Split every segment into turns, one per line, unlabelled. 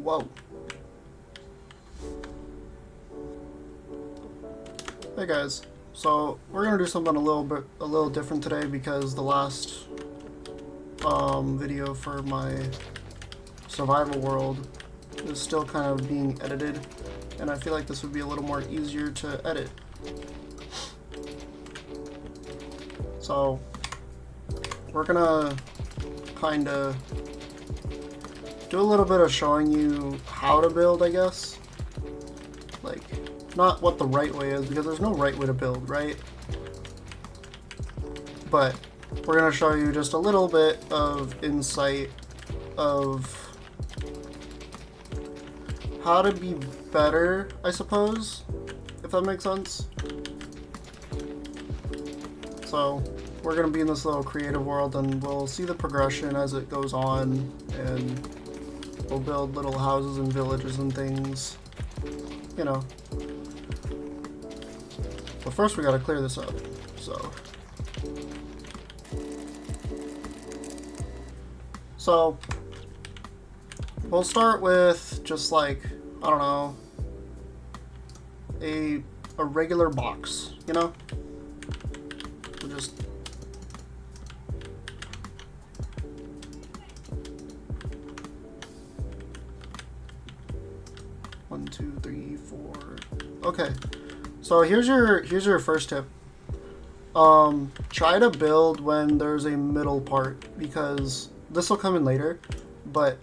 Whoa. Hey guys, so we're gonna do something a little different today because the last video for my survival world is still kind of being edited, and I feel like this would be a little more easier to edit. So we're gonna kind of do a little bit of showing you how to build, I guess. Like, not what the right way is, because there's no right way to build, right? But we're gonna show you just a little bit of insight of how to be better, I suppose, if that makes sense. So we're gonna be in this little creative world, and we'll see the progression as it goes on, and we'll build little houses and villages and things, you know. But first we gotta clear this up, so we'll start with just like, I don't know, a regular box, you know? We'll just one, two, three, four. Okay. So here's your first tip. Try to build when there's a middle part, because this will come in later, but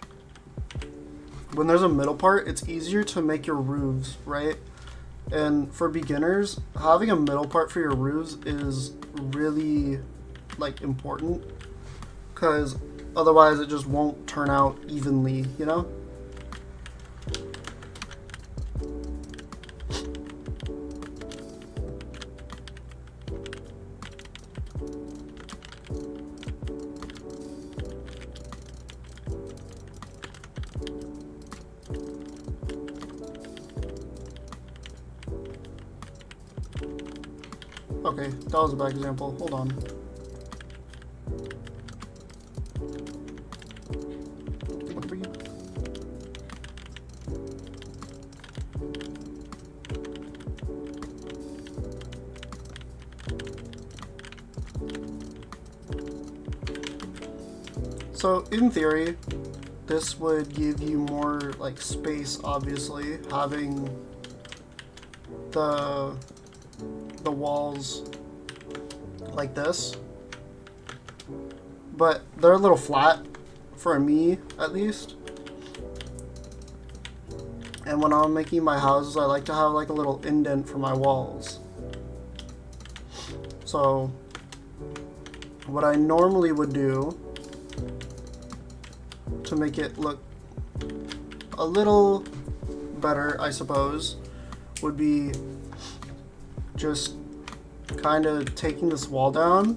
when there's a middle part, it's easier to make your roofs, right? And for beginners, having a middle part for your roofs is really like important, because otherwise it just won't turn out evenly, you know? Okay, that was a bad example. Hold on. What were you? So, in theory, this would give you more like space, obviously, having the walls like this, but they're a little flat for me, at least. And when I'm making my houses, I like to have like a little indent for my walls. So what I normally would do to make it look a little better, I suppose, would be just kind of taking this wall down.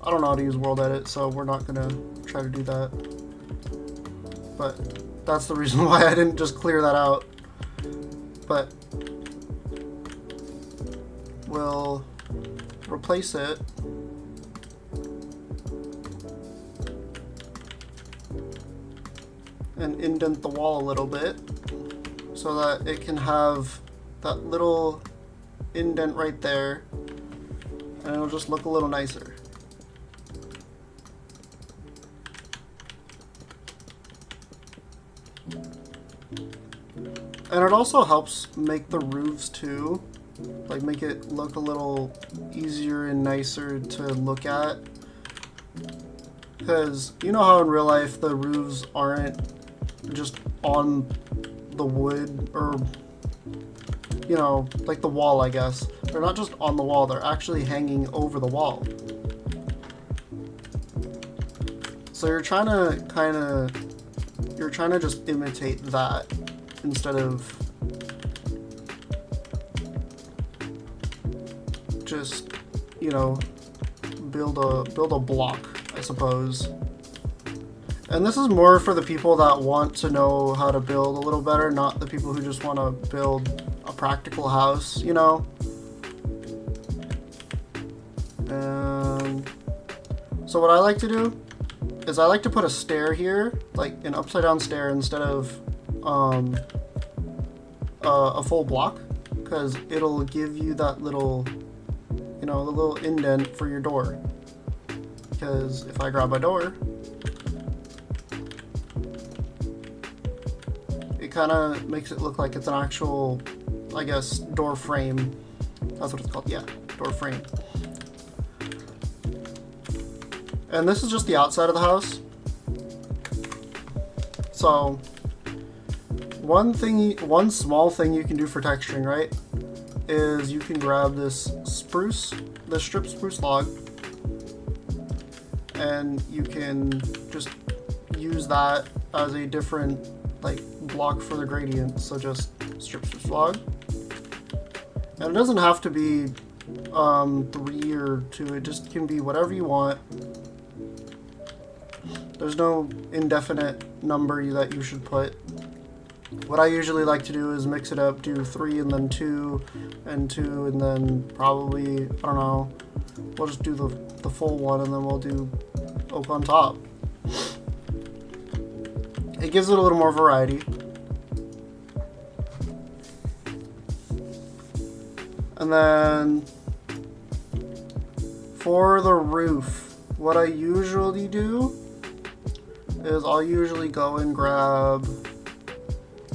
I don't know how to use world edit, so we're not gonna try to do that, but that's the reason why I didn't just clear that out. But we'll replace it and indent the wall a little bit so that it can have that little indent right there, and it'll just look a little nicer. And it also helps make the roofs too, like make it look a little easier and nicer to look at, because you know how in real life the roofs aren't just on the wood, or you know, like the wall, I guess. They're not just on the wall, they're actually hanging over the wall. So you're trying to just imitate that instead of just, you know, build a block, I suppose. And this is more for the people that want to know how to build a little better, not the people who just want to build a practical house, you know? And so what I like to do is I like to put a stair here, like an upside down stair instead of a full block, because it'll give you that little, you know, the little indent for your door. Because if I grab my door, it kind of makes it look like it's an actual, I guess, door frame. That's what it's called, yeah, door frame. And this is just the outside of the house. So one small thing you can do for texturing, right, is you can grab this strip spruce log, and you can just use that as a different like block for the gradient. So just strip spruce log, and it doesn't have to be 3 or 2. It just can be whatever you want. There's no indefinite number that you should put. What I usually like to do is mix it up, do 3 and then 2 and 2 and then probably, I don't know, we'll just do the full one and then we'll do oak on top. It gives it a little more variety. And then for the roof, what I usually do is I'll usually go and grab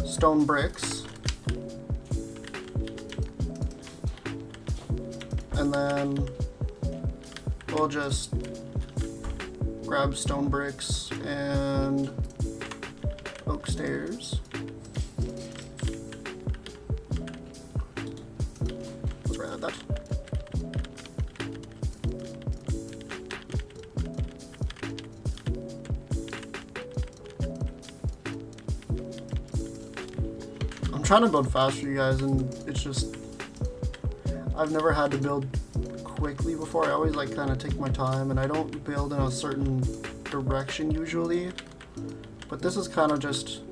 stone bricks, and then we'll just grab stone bricks and oak stairs. Let's write that. I'm trying to build fast for you guys, and it's just, I've never had to build quickly before. I always like kind of take my time, and I don't build in a certain direction usually, but this is kind of just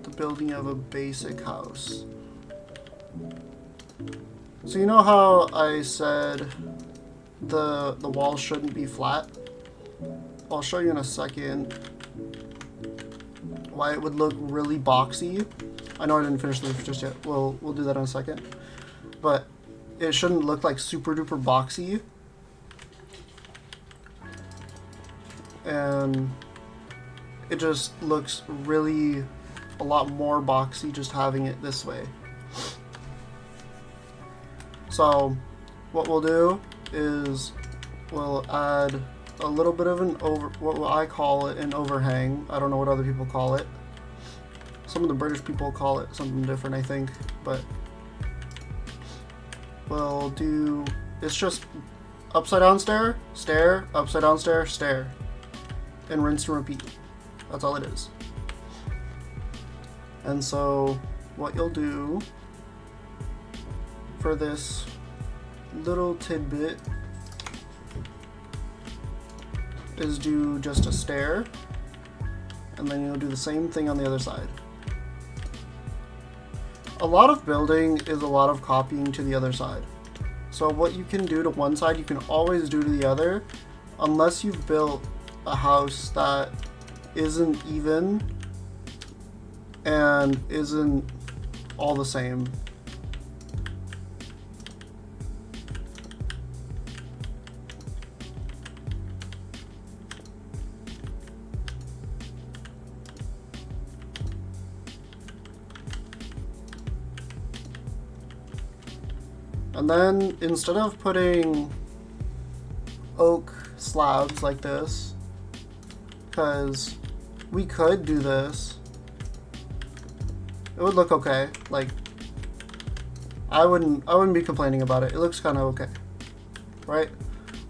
the building of a basic house. So you know how I said the wall shouldn't be flat? I'll show you in a second why it would look really boxy. I know I didn't finish the roof just yet. We'll do that in a second. But it shouldn't look like super duper boxy. And it just looks really a lot more boxy just having it this way. So what we'll do is we'll add a little bit of what I call it an overhang. I don't know what other people call it. Some of the British people call it something different, I think, but we'll do, it's just upside down stair, stair, upside down stair, stair, and rinse and repeat. That's all it is. And so what you'll do for this little tidbit is do just a stair, and then you'll do the same thing on the other side. A lot of building is a lot of copying to the other side. So what you can do to one side, you can always do to the other, unless you've built a house that isn't even and isn't all the same. And then instead of putting oak slabs like this, because we could do this, it would look okay. Like, I wouldn't be complaining about it. It looks kind of okay, right?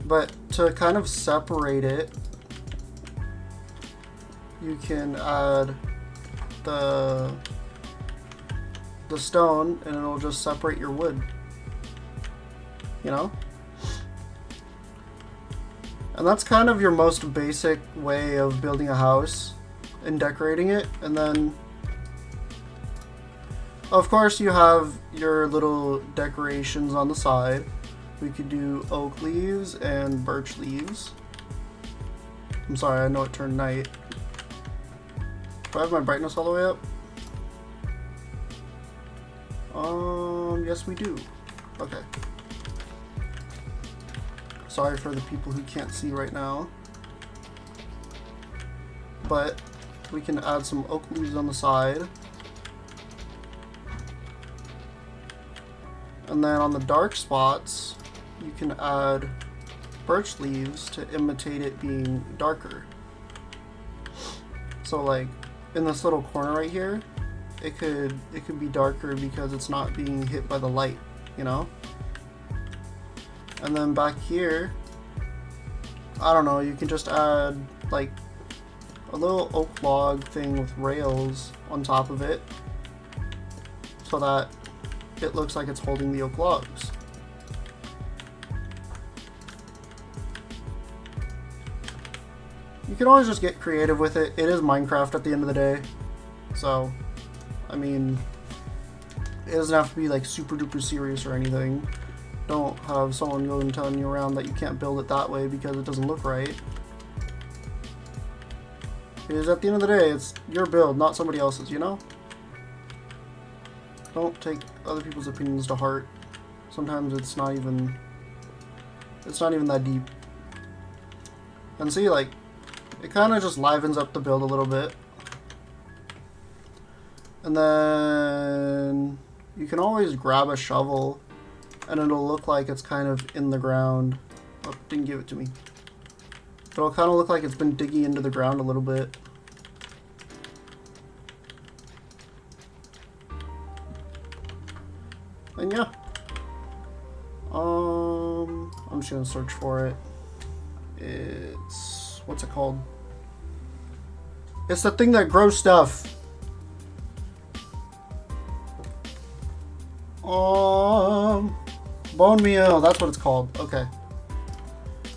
But to kind of separate it, you can add the stone, and it'll just separate your wood. You know? And that's kind of your most basic way of building a house and decorating it. And then, of course, you have your little decorations on the side. We could do oak leaves and birch leaves. I'm sorry, I know it turned night. Do I have my brightness all the way up? Yes we do. Okay. Sorry for the people who can't see right now. But we can add some oak leaves on the side. And then on the dark spots, you can add birch leaves to imitate it being darker. So like in this little corner right here, it could be darker because it's not being hit by the light, you know? And then back here, I don't know, you can just add like a little oak log thing with rails on top of it so that it looks like it's holding the oak logs. You can always just get creative with it. It is Minecraft at the end of the day. So, I mean, it doesn't have to be like super duper serious or anything. Don't have someone going telling you around that you can't build it that way because it doesn't look right. Because at the end of the day, it's your build, not somebody else's, you know? Don't take other people's opinions to heart. Sometimes it's not even that deep. And see, like, it kind of just livens up the build a little bit. And then you can always grab a shovel and it'll look like it's kind of in the ground. Oh, didn't give it to me. But it'll kind of look like it's been digging into the ground a little bit. And yeah. I'm just gonna search for it. It's, what's it called? It's the thing that grows stuff. Bone meal, that's what it's called. Okay.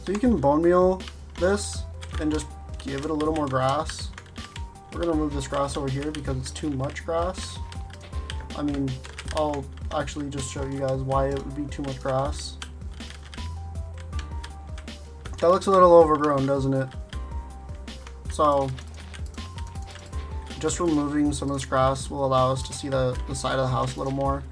So you can bone meal this and just give it a little more grass. We're gonna move this grass over here because it's too much grass. I mean, I'll actually just show you guys why it would be too much grass. That looks a little overgrown, doesn't it? So, just removing some of this grass will allow us to see the side of the house a little more.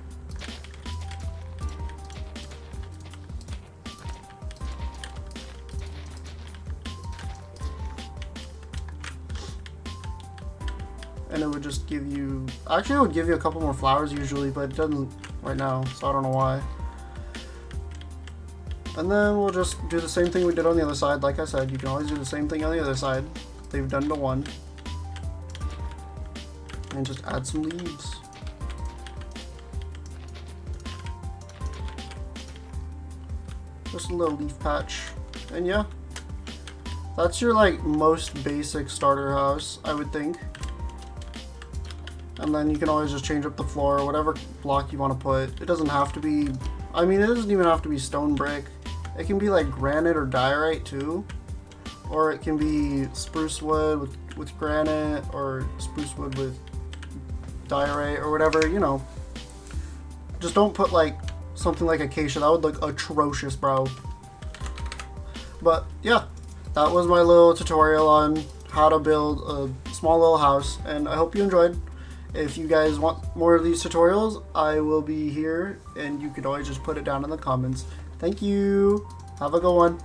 And it would just give you, actually it would give you a couple more flowers usually, but it doesn't right now, so I don't know why. And then we'll just do the same thing we did on the other side. Like I said, you can always do the same thing on the other side. They've done to one. And just add some leaves. Just a little leaf patch. And yeah, that's your like most basic starter house, I would think. And then you can always just change up the floor, whatever block you want to put. It doesn't have to be, I mean, it doesn't even have to be stone brick. It can be like granite or diorite too. Or it can be spruce wood with granite, or spruce wood with diorite, or whatever, you know. Just don't put like something like acacia. That would look atrocious, bro. But yeah, that was my little tutorial on how to build a small little house, and I hope you enjoyed. If you guys want more of these tutorials, I will be here, and you could always just put it down in the comments. Thank you. Have a good one.